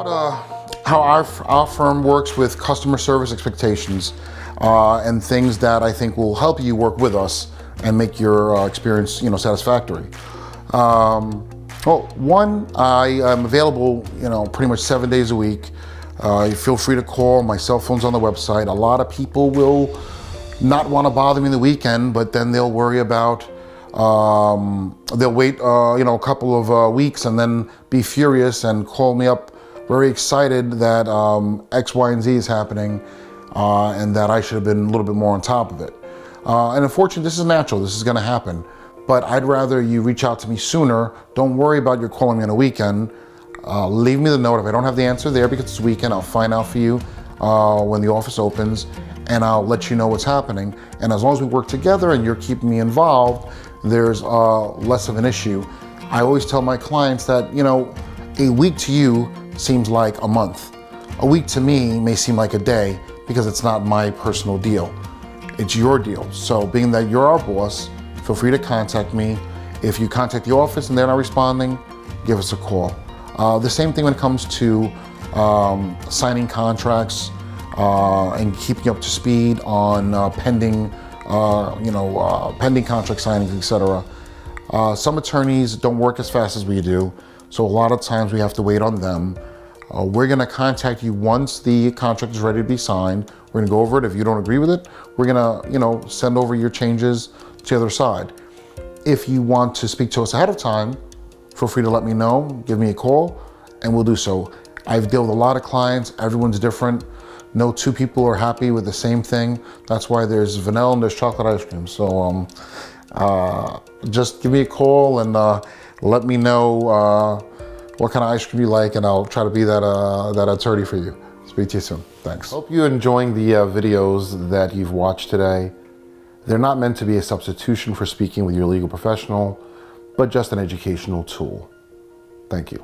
about how our firm works with customer service expectations and things that I think will help you work with us and make your experience, satisfactory. Well, one, I am available, pretty much 7 days a week. You feel free to call. My cell phone's on the website. A lot of people will not want to bother me in the weekend, but then they'll worry about, they'll wait, a couple of weeks and then be furious and call me up very excited that X, Y, and Z is happening and that I should have been a little bit more on top of it. And unfortunately, this is natural. This is going to happen. But I'd rather you reach out to me sooner. Don't worry about your calling me on a weekend. Leave me the note. If I don't have the answer there because it's weekend, I'll find out for you when the office opens, and I'll let you know what's happening. And as long as we work together and you're keeping me involved, there's less of an issue. I always tell my clients that, a week to you seems like a month. A week to me may seem like a day because it's not my personal deal. It's your deal. So being that you're our boss, feel free to contact me. If you contact the office and they're not responding, give us a call. The same thing when it comes to signing contracts and keeping up to speed on pending contract signings, etc. Some attorneys don't work as fast as we do, so a lot of times we have to wait on them. We're going to contact you once the contract is ready to be signed. We're going to go over it. If you don't agree with it, we're going to, send over your changes to the other side. If you want to speak to us ahead of time, feel free to let me know, give me a call, and we'll do so. I've dealt with a lot of clients. Everyone's different. No two people are happy with the same thing. That's why there's vanilla and there's chocolate ice cream. So just give me a call and let me know what kind of ice cream you like, and I'll try to be that attorney for you. Speak to you soon. Thanks. Hope you're enjoying the videos that you've watched today. They're not meant to be a substitution for speaking with your legal professional, but just an educational tool. Thank you.